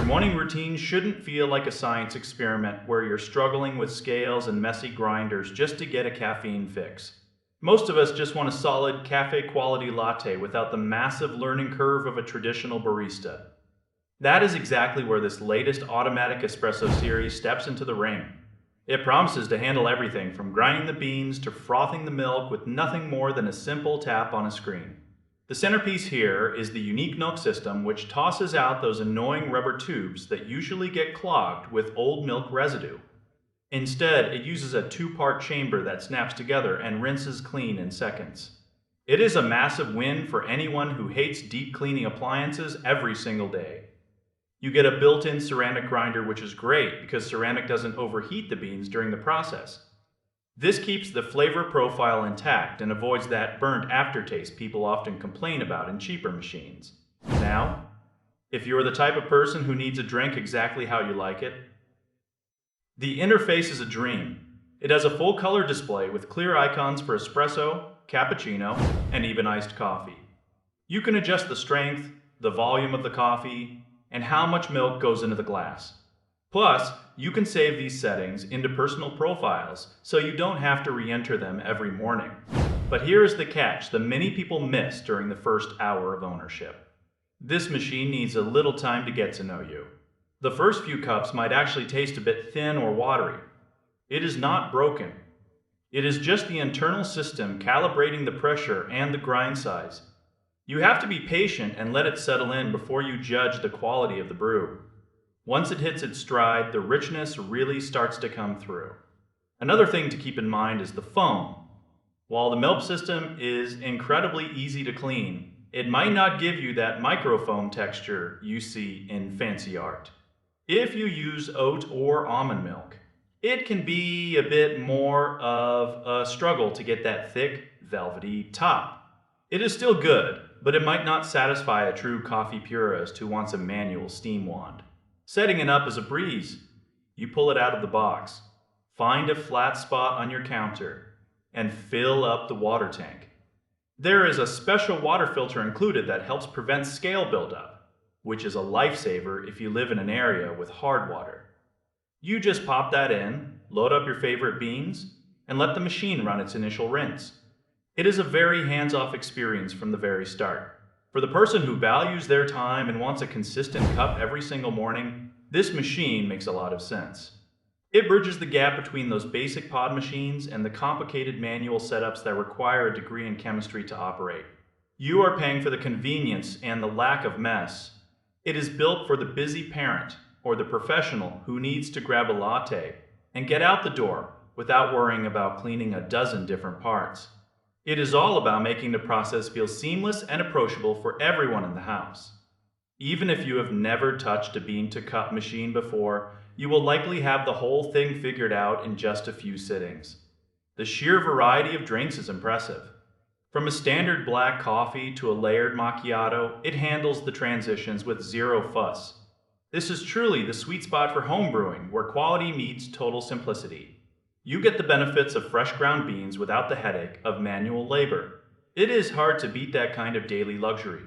morning routine shouldn't feel like a science experiment where you're struggling with scales and messy grinders just to get a caffeine fix. Most of us just want a solid cafe quality latte without the massive learning curve of a traditional barista. That is exactly where this latest automatic Espresso Series steps into the ring. It promises to handle everything from grinding the beans to frothing the milk with nothing more than a simple tap on a screen. The centerpiece here is the unique milk system, which tosses out those annoying rubber tubes that usually get clogged with old milk residue. Instead, it uses a two-part chamber that snaps together and rinses clean in seconds. It is a massive win for anyone who hates deep cleaning appliances every single day. You get a built-in ceramic grinder, which is great because ceramic doesn't overheat the beans during the process. This keeps the flavor profile intact and avoids that burnt aftertaste people often complain about in cheaper machines. Now, if you're the type of person who needs a drink exactly how you like it, the interface is a dream. It has a full-color display with clear icons for espresso, cappuccino, and even iced coffee. You can adjust the strength, the volume of the coffee, and how much milk goes into the glass. Plus, you can save these settings into personal profiles so you don't have to re-enter them every morning. But here is the catch that many people miss during the first hour of ownership. This machine needs a little time to get to know you. The first few cups might actually taste a bit thin or watery. It is not broken. It is just the internal system calibrating the pressure and the grind size. You have to be patient and let it settle in before you judge the quality of the brew. Once it hits its stride, the richness really starts to come through. Another thing to keep in mind is the foam. While the milk system is incredibly easy to clean, it might not give you that microfoam texture you see in fancy art. If you use oat or almond milk, it can be a bit more of a struggle to get that thick, velvety top. It is still good, but it might not satisfy a true coffee purist who wants a manual steam wand. Setting it up is a breeze. You pull it out of the box, find a flat spot on your counter, and fill up the water tank. There is a special water filter included that helps prevent scale buildup, which is a lifesaver if you live in an area with hard water. You just pop that in, load up your favorite beans, and let the machine run its initial rinse. It is a very hands-off experience from the very start. For the person who values their time and wants a consistent cup every single morning, this machine makes a lot of sense. It bridges the gap between those basic pod machines and the complicated manual setups that require a degree in chemistry to operate. You are paying for the convenience and the lack of mess. It is built for the busy parent or the professional who needs to grab a latte and get out the door without worrying about cleaning a dozen different parts. It is all about making the process feel seamless and approachable for everyone in the house. Even if you have never touched a bean-to-cup machine before, you will likely have the whole thing figured out in just a few sittings. The sheer variety of drinks is impressive. From a standard black coffee to a layered macchiato, it handles the transitions with zero fuss. This is truly the sweet spot for home brewing, where quality meets total simplicity. You get the benefits of fresh ground beans without the headache of manual labor. It is hard to beat that kind of daily luxury.